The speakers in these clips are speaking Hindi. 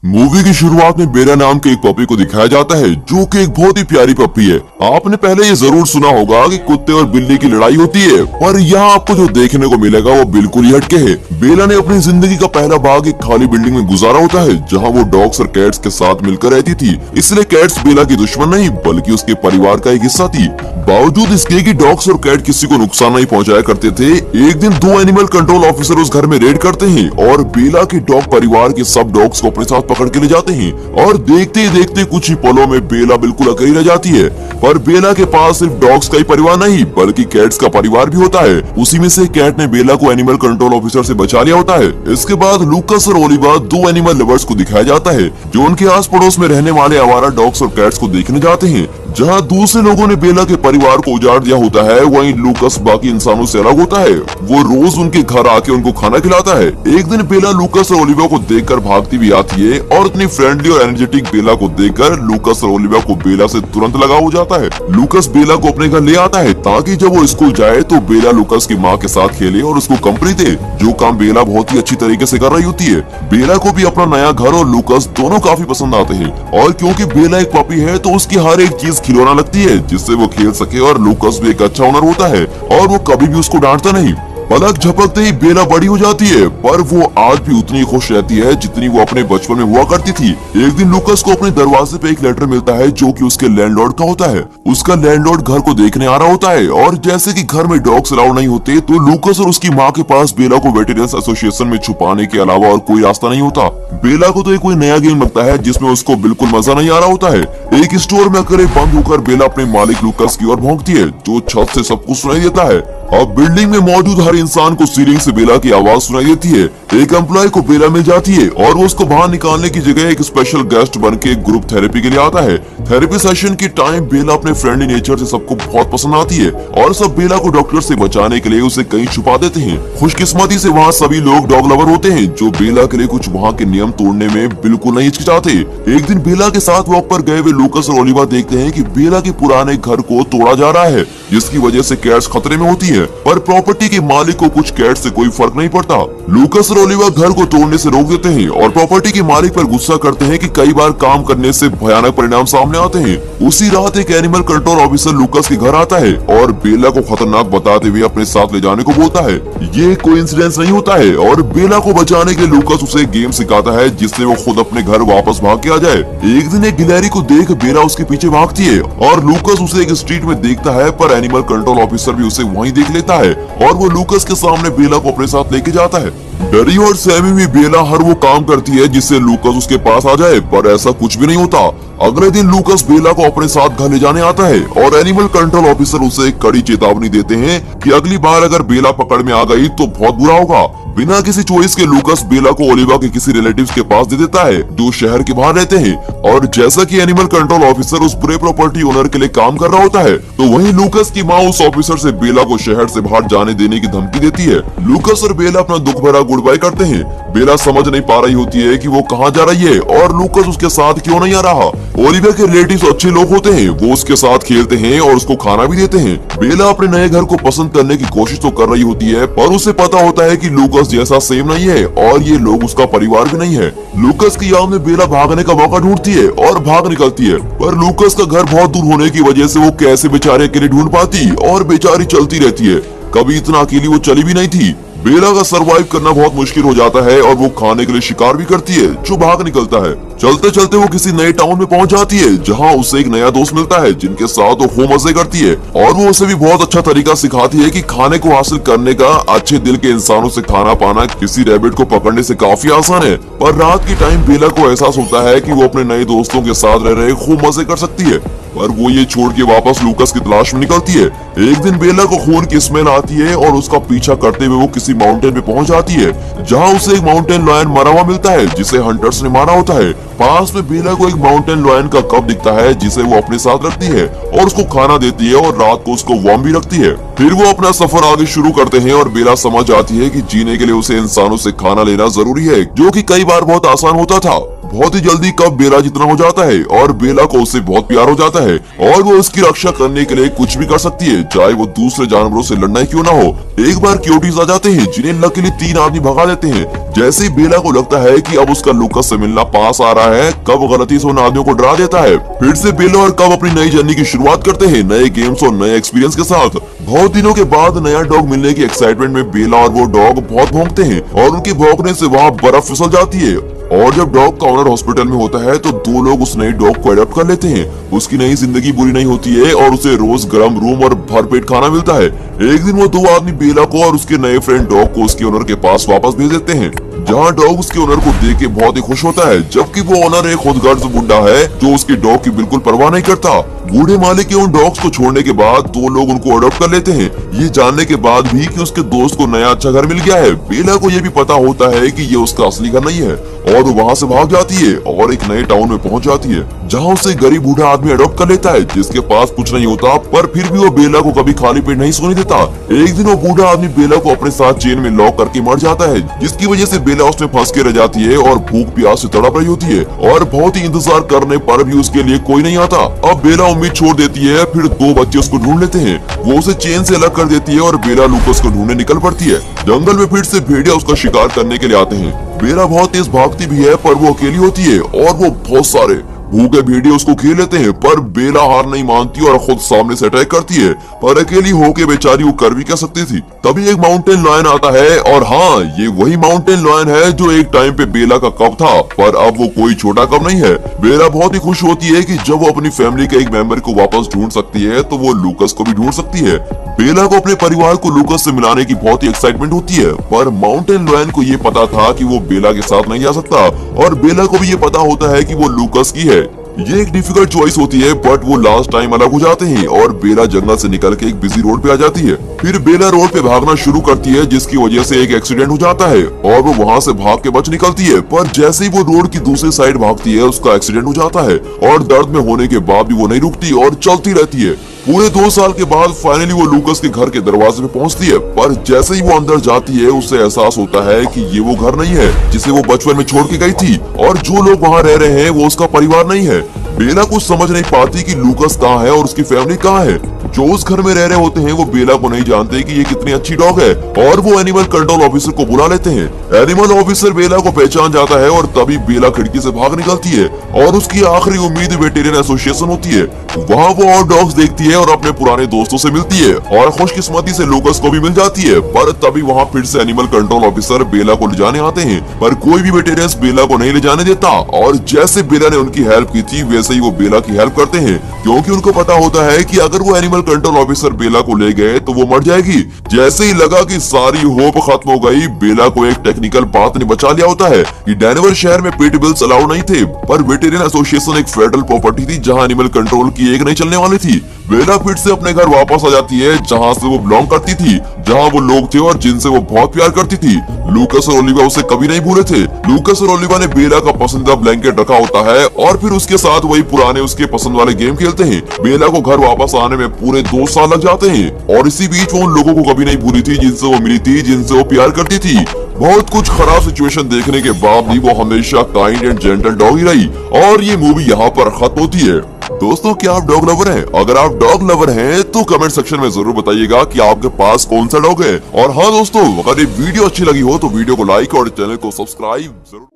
मूवी की शुरुआत में बेला नाम के एक पपी को दिखाया जाता है जो कि एक बहुत ही प्यारी पपी है। आपने पहले ये जरूर सुना होगा कि कुत्ते और बिल्ली की लड़ाई होती है, पर यहाँ आपको जो देखने को मिलेगा वो बिल्कुल ही हटके है। बेला ने अपनी जिंदगी का पहला भाग एक खाली बिल्डिंग में गुजारा होता है जहाँ वो डॉग्स और कैट्स के साथ मिलकर रहती थी, इसलिए कैट्स बेला की दुश्मन नहीं बल्कि उसके परिवार का एक हिस्सा थी। बावजूद इसके कि डॉग्स और कैट किसी को नुकसान नहीं पहुंचाया करते थे, एक दिन दो एनिमल कंट्रोल ऑफिसर उस घर में रेड करते हैं और बेला के डॉग परिवार के सब डॉग्स को अपने साथ पकड़ के ले जाते हैं। और देखते ही देखते कुछ ही पलों में बेला बिल्कुल अकेली रह जाती है। पर बेला के पास सिर्फ डॉग्स का ही परिवार नहीं बल्कि कैट्स का परिवार भी होता है। उसी में से कैट ने बेला को एनिमल कंट्रोल ऑफिसर से बचा लिया होता है। इसके बाद लूकस और ओलिवा दो एनिमल लवर्स को दिखाया जाता है जो उनके आस पड़ोस में रहने वाले आवारा डॉग्स और कैट्स को देखने जाते हैं। जहाँ दूसरे लोगों ने बेला के परिवार को उजाड़ दिया होता है, वहीं लूकस बाकी इंसानों से अलग होता है। वो रोज उनके घर आके उनको खाना खिलाता है। एक दिन बेला लूकस और ओलिवा को देखकर भागती भी आती है और इतनी फ्रेंडली और एनर्जेटिक बेला को देखकर लूकस और ओलिवा को बेला से तुरंत लगाव हो जाता है। लूकस बेला को अपने घर ले आता है ताकि जब वो स्कूल जाए तो बेला लूकस की माँ के साथ खेले और उसको कंपनी दे, जो काम बेला बहुत ही अच्छी तरीके से कर रही होती है। बेला को भी अपना नया घर और लूकस दोनों काफी पसंद आते हैं और क्योंकि बेला एक पपी है तो उसकी हर एक चीज खिलौना लगती है जिससे वो खेल सके और लूकस भी एक अच्छा ओनर होता है और वो कभी भी उसको डांटता नहीं। पलक झपकते ही बेला बड़ी हो जाती है पर वो आज भी उतनी खुश रहती है जितनी वो अपने बचपन में हुआ करती थी। एक दिन लूकस को अपने दरवाजे पे एक लेटर मिलता है जो कि उसके लैंडलॉर्ड का होता है। उसका लैंडलॉर्ड घर को देखने आ रहा होता है और जैसे कि घर में डॉग्स अलाउड नहीं होते तो लूकस और उसकी माँ के पास बेला को वेटेरियंस एसोसिएशन में छुपाने के अलावा और कोई रास्ता नहीं होता। बेला को तो ये कोई नया गेम लगता है जिसमें उसको बिल्कुल मजा नहीं आ रहा होता है। एक स्टोर में अकेले बंद होकर बेला अपने मालिक लूकस की ओर भौंकती है जो छत से सब कुछ सुनाई देता है। अब बिल्डिंग में मौजूद हर इंसान को सीलिंग से बेला की आवाज सुनाई देती है। एक एम्प्लॉय को बेला मिल जाती है और वो उसको बाहर निकालने की जगह एक स्पेशल गेस्ट बन के ग्रुप थेरेपी के लिए आता है। थेरेपी सेशन के टाइम बेला अपने फ्रेंडली नेचर से सबको बहुत पसंद आती है और सब बेला को डॉक्टर से बचाने के लिए उसे कहीं छुपा देते हैं। खुशकिस्मती से वहाँ सभी लोग डॉग लवर होते हैं जो बेला के लिए कुछ वहाँ के नियम तोड़ने में बिल्कुल नहीं हिचकिचाते। एक दिन बेला के साथ वॉक पर गए हुए लूकस और ओलिवा देखते हैं कि बेला के पुराने घर को तोड़ा जा रहा है जिसकी वजह से कैट्स खतरे में होती है, पर प्रॉपर्टी के मालिक को कुछ कैट से कोई फर्क नहीं पड़ता। लूकस और ओलिवा घर को तोड़ने से रोक देते हैं और प्रॉपर्टी के मालिक पर गुस्सा करते हैं कि कई बार काम करने से भयानक परिणाम सामने आते हैं। उसी रात एक एनिमल कंट्रोल ऑफिसर लूकस के घर आता है और बेला को खतरनाक बताते हुए अपने साथ ले जाने को बोलता है। ये कोइंसिडेंस नहीं होता है और बेला को बचाने के लिए लूकस उसे गेम सिखाता है जिससे वो खुद अपने घर वापस भाग के आ जाए। एक दिन एक गिलहरी को देख बेला उसके पीछे भागती है और लूकस उसे एक स्ट्रीट में देखता है, पर एनिमल कंट्रोल ऑफिसर भी उसे वहीं देख लेता है और वो लूकस के सामने बेला को अपने साथ लेके जाता है। डरी और सहमी हुई बेला हर वो काम करती है जिससे लूकस उसके पास आ जाए, पर ऐसा कुछ भी नहीं होता। अगले दिन लूकस बेला को अपने साथ घर ले जाने आता है और एनिमल कंट्रोल ऑफिसर उसे एक कड़ी चेतावनी देते हैं कि अगली बार अगर बेला पकड़ में आ गई तो बहुत बुरा होगा। बिना किसी चॉइस के लूकस बेला को ओलिवा के किसी रिलेटिव्स के पास दे देता है जो शहर के बाहर रहते हैं और जैसा कि एनिमल कंट्रोल ऑफिसर उस बुरे प्रॉपर्टी ओनर के लिए काम कर रहा होता है तो वहीं लूकस की माँ उस ऑफिसर से बेला को शहर से बाहर जाने देने की धमकी देती है। लूकस और बेला अपना दुख भरा गुड बाय करते हैं। बेला समझ नहीं पा रही होती है कि वो कहाँ जा रही है और लूकस उसके साथ क्यों नहीं आ रहा। ओलिवा के रिलेटिव्स अच्छे लोग होते हैं, वो उसके साथ खेलते हैं और उसको खाना भी देते हैं। बेला अपने नए घर को पसंद करने की कोशिश तो कर रही होती है पर उसे पता होता है कि लूकस जैसा सेम नहीं है और ये लोग उसका परिवार भी नहीं है। लूकस की याद में बेला भागने का मौका ढूंढती है और भाग निकलती है, पर लूकस का घर बहुत दूर होने की वजह से वो कैसे बेचारे अकेले ढूंढ पाती और बेचारी चलती रहती है। कभी इतना अकेली वो चली भी नहीं थी। बेला का सरवाइव करना बहुत मुश्किल हो जाता है और वो खाने के लिए शिकार भी करती है जो भाग निकलता है। चलते चलते वो किसी नए टाउन में पहुंच जाती है जहां उसे एक नया दोस्त मिलता है जिनके साथ वो खूब मजे करती है और वो उसे भी बहुत अच्छा तरीका सिखाती है कि खाने को हासिल करने का अच्छे दिल के इंसानों से खाना पाना किसी रैबिट को पकड़ने से काफी आसान है। पर रात के टाइम बेला को एहसास होता है कि वो अपने नए दोस्तों के साथ रह रहे खूब मजे कर सकती है, पर वो ये छोड़ के वापस लूकस की तलाश में निकलती है। एक दिन बेला को खून की स्मेल आती है और उसका पीछा करते हुए वो किसी माउंटेन पे पहुंच जाती है जहां उसे एक माउंटेन लायन मरा हुआ मिलता है जिसे हंटर्स ने मारा होता है। पास में बेला को एक माउंटेन लायन का कप दिखता है जिसे वो अपने साथ रखती है और उसको खाना देती है और रात को उसको वार्म भी रखती है। फिर वो अपना सफर आगे शुरू करते हैं और बेला समझ आती है कि जीने के लिए उसे इंसानों से खाना लेना जरूरी है, जो कि कई बार बहुत आसान होता था। बहुत ही जल्दी कब बेला जितना हो जाता है और बेला को उससे बहुत प्यार हो जाता है और वो उसकी रक्षा करने के लिए कुछ भी कर सकती है, चाहे वो दूसरे जानवरों से लड़ना ही क्यों ना हो। एक बार क्यूटीज आ जाते हैं जिन्हें लकीली 3 आदमी भगा देते हैं। जैसे ही बेला को लगता है कि अब उसका लूकस से मिलना पास आ रहा है, कब गलती से उन आदमियों को डरा देता है। फिर से बेला और कब अपनी नई जर्नी की शुरुआत करते हैं, नए गेम्स और नए एक्सपीरियंस के साथ। बहुत दिनों के बाद नया डॉग मिलने की एक्साइटमेंट में बेला और वो डॉग बहुत भौंकते हैं और उनके भौंकने से वहाँ बर्फ फिसल जाती है। और जब डॉग का ओनर हॉस्पिटल में होता है तो 2 लोग उस नए डॉग को अडॉप्ट कर लेते हैं। उसकी नई जिंदगी बुरी नहीं होती है और उसे रोज गर्म रूम और भरपेट खाना मिलता है। एक दिन वो 2 आदमी बेला को और उसके नए फ्रेंड डॉग को उसके ओनर के पास वापस भेज देते हैं, जहाँ डॉग उसके ओनर को देख के बहुत ही खुश होता है, जबकि वो ओनर एक खुदगर्ज बुड्ढा है जो उसके डॉग की बिल्कुल परवाह नहीं करता। बूढ़े मालिक के उन डॉग्स को छोड़ने के बाद 2 लोग उनको अडॉप्ट कर लेते हैं, ये जानने के बाद भी कि उसके दोस्त को नया अच्छा घर मिल गया है। बेला को ये भी पता होता है कि ये उसका असली घर नहीं है और वो वहाँ से भाग जाती है और एक नए टाउन में पहुँच जाती है, जहाँ उसे गरीब बूढ़ा आदमी अडॉप्ट कर लेता है जिसके पास कुछ नहीं होता, पर फिर भी वो बेला को कभी खाली पेट नहीं सोने देता। एक दिन वो बूढ़ा आदमी बेला को अपने साथ चेन में लॉक करके मर जाता है, जिसकी वजह से बेला उसमें फंस के रह जाती है और भूख प्यास से तड़प रही होती है और बहुत ही इंतजार करने पर भी उसके लिए कोई नहीं आता। अब बेला उम्मीद छोड़ देती है, फिर 2 बच्चे उसको ढूंढ लेते हैं। वो उसे चेन से अलग कर देती है और बेला लूकस को ढूंढने निकल पड़ती है। जंगल में फिर से भेड़िया उसका शिकार करने के लिए आते हैं। बेला बहुत तेज भागती भी है, पर वो अकेली होती है और वो बहुत सारे भूखे भेड़िए उसको घेर लेते हैं, पर बेला हार नहीं मानती और खुद सामने से अटैक करती है। पर अकेली होके बेचारी वो कर भी क्या सकती थी। तभी एक माउंटेन लॉयन आता है और हाँ, ये वही माउंटेन लॉयन है जो एक टाइम पे बेला का कब था, पर अब वो कोई छोटा कब नहीं है। बेला बहुत ही खुश होती है कि जब वो अपनी फैमिली के एक मेंबर को वापस ढूंढ सकती है तो वो लूकस को भी ढूंढ सकती है। बेला को अपने परिवार को लूकस से मिलाने की बहुत ही एक्साइटमेंट होती है, पर माउंटेन लॉयन को ये पता था कि वो बेला के साथ नहीं जा सकता और बेला को भी ये पता होता है कि वो लूकस की है। ये एक डिफिकल्ट चॉइस होती है, बट वो लास्ट टाइम अलग हो जाते हैं और बेला जंगल से निकल के एक बिजी रोड पे आ जाती है। फिर बेला रोड पे भागना शुरू करती है, जिसकी वजह से एक एक्सीडेंट हो जाता है और वो वहाँ से भाग के बच निकलती है, पर जैसे ही वो रोड की दूसरी साइड भागती है उसका एक्सीडेंट हो जाता है और दर्द में होने के बाद भी वो नहीं रुकती और चलती रहती है। पूरे 2 साल के बाद फाइनली वो लूकस के घर के दरवाजे पे पहुंचती है, पर जैसे ही वो अंदर जाती है उसे एहसास होता है कि ये वो घर नहीं है जिसे वो बचपन में छोड़ के गई थी और जो लोग वहाँ रह रहे हैं वो उसका परिवार नहीं है। बेला कुछ समझ नहीं पाती कि लूकस कहाँ है और उसकी फैमिली कहाँ है। जो उस घर में रह रहे होते हैं वो बेला को नहीं जानते कि ये कितनी अच्छी डॉग है और वो एनिमल कंट्रोल ऑफिसर को बुला लेते हैं। एनिमल ऑफिसर बेला को पहचान जाता है और तभी बेला खिड़की से भाग निकलती है और उसकी आखिरी उम्मीद वेटेरियन एसोसिएशन होती है। वहाँ वो और डॉग्स देखती है और अपने पुराने दोस्तों से मिलती है और खुशकिस्मती से लूकस को भी मिल जाती है, पर तभी वहाँ फिर से एनिमल कंट्रोल ऑफिसर बेला को ले जाने आते हैं, पर कोई भी वेटेरियंस बेला को नहीं ले जाने देता और जैसे बेला ने उनकी हेल्प की थी वैसे ही वो बेला की हेल्प करते हैं, क्योंकि उनको पता होता है कि अगर वो एनिमल कंट्रोल ऑफिसर बेला को ले गए तो वो मर जाएगी। जैसे ही लगा कि सारी होप खत्म हो गई, बेला को एक टेक्निकल बात ने बचा लिया होता है कि डेनवर शहर में पेट बिल्स अलाउड नहीं थे, पर वेटेरियन एसोसिएशन एक फेडरल प्रॉपर्टी थी जहां एनिमल कंट्रोल की एक नहीं चलने वाली थी। बेला फिर से अपने घर वापस आ जाती है जहाँ से वो बिलोंग करती थी, जहाँ वो लोग थे और जिनसे वो बहुत प्यार करती थी। लूकस और ओलिवा उसे कभी नहीं भूले थे। लूकस और ओलिवा ने बेला का पसंदीदा ब्लैंकेट रखा होता है और फिर उसके साथ वही पुराने उसके पसंद वाले गेम खेलते हैं। बेला को घर वापस आने में पूरे 2 साल लग जाते हैं और इसी बीच वो उन लोगों को कभी नहीं भूली थी जिनसे वो मिली थी, जिनसे वो प्यार करती थी। बहुत कुछ खराब सिचुएशन देखने के बाद भी वो हमेशा काइंड एंड जेंटल डॉग ही रही और ये मूवी यहाँ पर खत्म होती है। दोस्तों, क्या आप डॉग लवर हैं? अगर आप डॉग लवर हैं तो कमेंट सेक्शन में जरूर बताइएगा कि आपके पास कौन सा डॉग है। और हाँ दोस्तों, अगर ये वीडियो अच्छी लगी हो तो वीडियो को लाइक और चैनल को सब्सक्राइब जरूर।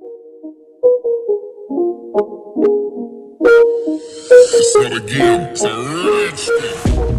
It's not a game, it's a rich